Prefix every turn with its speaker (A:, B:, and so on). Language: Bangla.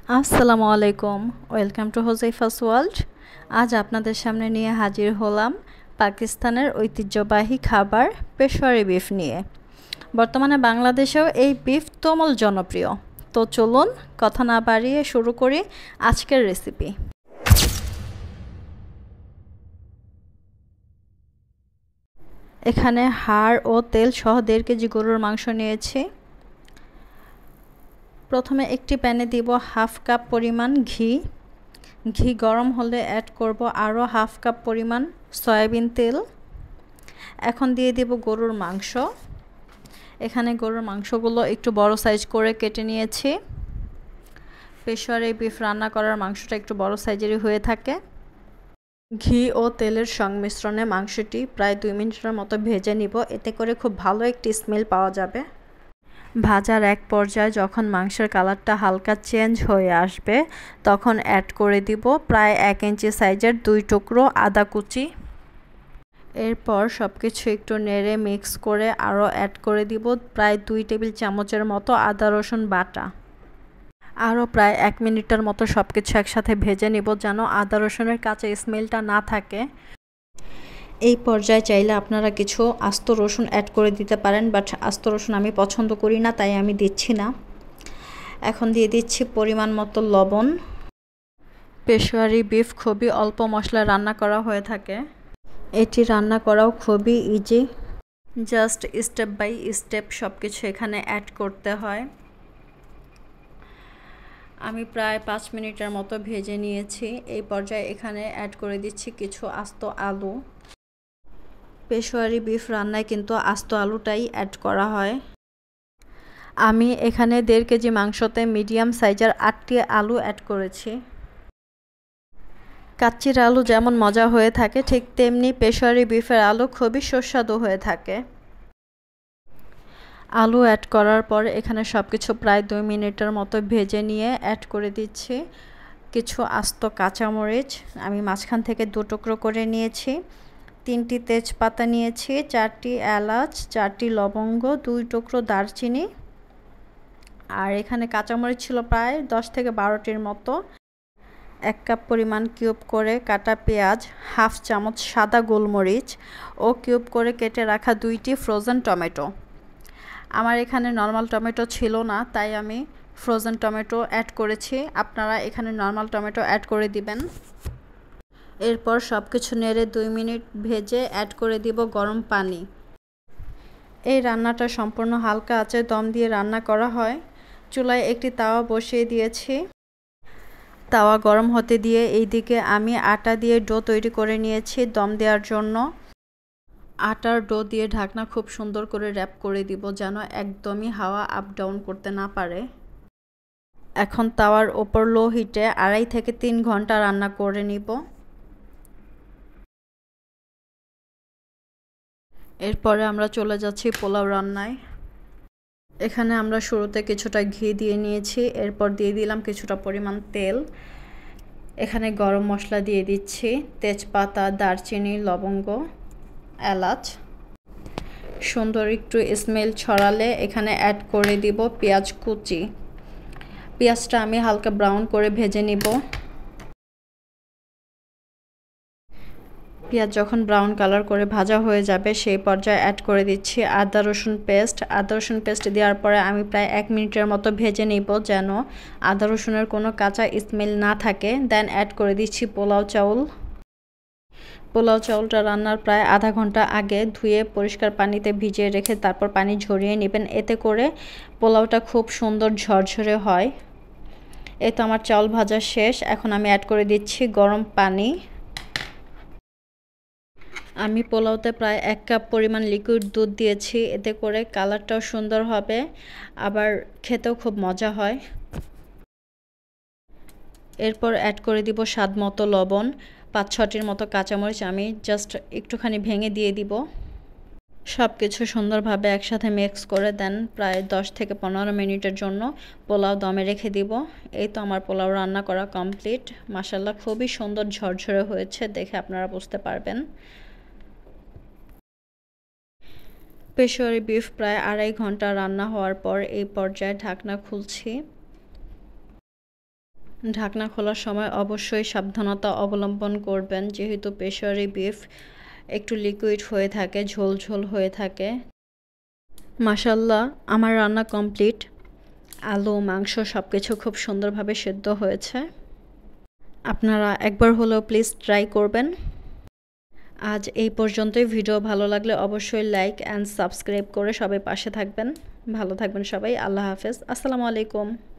A: আসসালামু আলাইকুম, ওয়েলকাম টু হোজাইফাস ওয়ার্ল্ড। আজ আপনাদের সামনে নিয়ে হাজির হলাম পাকিস্তানের ঐতিহ্যবাহী খাবার পেশোয়ারি বিফ নিয়ে। বর্তমানে বাংলাদেশেও এই বিফ তুমুল জনপ্রিয়। তো চলুন কথা না বাড়িয়ে শুরু করি আজকের রেসিপি। এখানে হাড় ও তেল সহ 1.5 কেজি গরুর মাংস নিয়েছি। প্রথমে একটি প্যানে দিব হাফ কাপ পরিমাণ ঘি। ঘি গরম হলে অ্যাড করব আরও হাফ কাপ পরিমাণ সয়াবিন তেল। এখন দিয়ে দেব গরুর মাংস। এখানে গরুর মাংসগুলো একটু বড় সাইজ করে কেটে নিয়েছি। পেশোয়ারি বিফ রান্না করার মাংসটা একটু বড় সাইজেরই হয়ে থাকে। ঘি ও তেলের সংমিশ্রণে মাংসটি প্রায় 2 মিনিটের মতো ভেজে নিব, এতে করে খুব ভালো একটি স্মেল পাওয়া যাবে। ভাজার এক পর্যায়ে যখন মাংসের কালারটা হালকা চেঞ্জ হয়ে আসবে তখন অ্যাড করে দিব প্রায় 1 ইঞ্চি সাইজের 2 টুকরো আদা কুচি। এরপর সব কিছু একটু নেড়ে মিক্স করে আরও অ্যাড করে দিব প্রায় 2 টেবিল চামচের মতো আদা রসুন বাটা। আরও প্রায় 1 মিনিটের মতো সব কিছু একসাথে ভেজে নিব যেন আদা রসুনের কাঁচা স্মেলটা না থাকে। এই পর্যায়ে চাইলে আপনারা কিছু আস্ত রসুন অ্যাড করে দিতে পারেন, বাট আস্ত রসুন আমি পছন্দ করি না, তাই আমি দিচ্ছি না। এখন দিয়ে দিচ্ছি পরিমাণ মতো লবণ। পেশোয়ারি বিফ খুবই অল্প মশলায় রান্না করা হয়ে থাকে। এটি রান্না করাও খুবই easy, just step by step সব কিছু এখানে অ্যাড করতে হয়। আমি প্রায় 5 মিনিটের মতো ভেজে নিয়েছি। এই পর্যায়ে এখানে অ্যাড করে দিচ্ছি কিছু আস্ত আলু। পেশোয়ারি বিফ রান্নায় কিন্তু আস্ত আলুটাই অ্যাড করা হয়। আমি এখানে 1.5 কেজি মাংসতে মিডিয়াম সাইজের 8টি আলু অ্যাড করেছি। কাচ্চির আলু যেমন মজা হয়ে থাকে ঠিক তেমনি পেশোয়ারি বিফের আলু খুবই সুস্বাদু হয়ে থাকে। আলু অ্যাড করার পর এখানে সব কিছু প্রায় 2 মিনিটের মতো ভেজে নিয়ে অ্যাড করে দিচ্ছি কিছু আস্ত কাঁচামরিচ। আমি মাঝখান থেকে 2 টুকরো করে নিয়েছি। 3টি তেজপাতা নিয়েছি, 4টি এলাচ, 4টি লবঙ্গ, 2 টুকরো দারচিনি। আর এখানে কাঁচামরিচ ছিল প্রায় 10 থেকে 12টির মতো। 1 কাপ পরিমাণ কিউব করে কাটা পেঁয়াজ, হাফ চামচ সাদা গোলমরিচ ও কিউব করে কেটে রাখা 2টি ফ্রোজেন টমেটো। আমার এখানে নর্মাল টমেটো ছিল না, তাই আমি ফ্রোজেন টমেটো অ্যাড করেছি। আপনারা এখানে নর্মাল টমেটো অ্যাড করে দিবেন। এরপর সব কিছু নেড়ে 2 মিনিট ভেজে অ্যাড করে দিব গরম পানি। এই রান্নাটা সম্পূর্ণ হালকা আঁচে দম দিয়ে রান্না করা হয়। চুলায় একটি তাওয়া বসিয়ে দিয়েছি। তাওয়া গরম হতে দিয়ে এইদিকে আমি আটা দিয়ে ডো তৈরি করে নিয়েছি দম দেওয়ার জন্য। আটার ডো দিয়ে ঢাকনা খুব সুন্দর করে র্যাপ করে দিব যেন একদমই হাওয়া আপ ডাউন করতে না পারে। এখন তাওয়ার ওপর লো হিটে 2.5 থেকে 3 ঘন্টা রান্না করে নিব। এরপরে আমরা চলে যাচ্ছি পোলাও রান্নায়। এখানে আমরা শুরুতে কিছুটা ঘি দিয়ে নিয়েছি, এরপর দিয়ে দিলাম কিছুটা পরিমাণ তেল। এখানে গরম মশলা দিয়ে দিচ্ছি, তেজপাতা, দারচিনি, লবঙ্গ, এলাচ। সুন্দর একটু স্মেল ছড়ালে এখানে অ্যাড করে দিব পেঁয়াজ কুচি। পেঁয়াজটা আমি হালকা ব্রাউন করে ভেজে নিব। পেঁয়াজ যখন ব্রাউন কালার করে ভাজা হয়ে যাবে সেই পর্যায়ে অ্যাড করে দিচ্ছি আদা রসুন পেস্ট। আদা রসুন পেস্ট দেওয়ার পরে আমি প্রায় 1 মিনিটের মতো ভেজে নিব যেন আদা রসুনের কোনো কাঁচা স্মেল না থাকে। দেন অ্যাড করে দিচ্ছি পোলাও চাউল। পোলাও চাউলটা রান্নার প্রায় আধা ঘন্টা আগে ধুয়ে পরিষ্কার পানিতে ভিজিয়ে রেখে তারপর পানি ঝরিয়ে নেবেন, এতে করে পোলাওটা খুব সুন্দর ঝরঝরে হয়। এই তো আমার চাউল ভাজা শেষ। এখন আমি অ্যাড করে দিচ্ছি গরম পানি। আমি পোলাওতে প্রায় 1 কাপ পরিমাণ লিকুইড দুধ দিয়েছি, এতে করে কালারটাও সুন্দর হবে আবার খেতেও খুব মজা হয়। এরপর অ্যাড করে দিব স্বাদ মতো লবণ, 5-6টির মতো কাঁচামরিচ আমি জাস্ট একটুখানি ভেঙে দিয়ে দিব। সব কিছু সুন্দরভাবে একসাথে মিক্স করে দেন প্রায় 10 থেকে 15 মিনিটের জন্য পোলাও দমে রেখে দিব। এই তো আমার পোলাও রান্না করা কমপ্লিট। মাশাআল্লাহ খুবই সুন্দর ঝরঝরে হয়েছে, দেখে আপনারা বুঝতে পারবেন। পেশোয়ারি বিফ প্রায় 2.5 ঘন্টা রান্না হওয়ার পর এই পর্যায়ে ঢাকনা খুলছি। ঢাকনা খোলার সময় অবশ্যই সাবধানতা অবলম্বন করবেন, যেহেতু পেশওয়ারি বিফ একটু লিকুইড হয়ে থাকে, ঝোল ঝোল হয়ে থাকে। মাশাআল্লাহ, আমার রান্না কমপ্লিট। আলু, মাংস সব কিছু খুব সুন্দরভাবে সেদ্ধ হয়েছে। আপনারা একবার হলেও প্লিজ ট্রাই করবেন। আজ এই পর্যন্তই। ভিডিও ভালো লাগলে অবশ্যই লাইক অ্যান্ড সাবস্ক্রাইব করে সবাই পাশে থাকবেন। ভালো থাকবেন সবাই। আল্লাহ হাফেজ। আসসালামু আলাইকুম।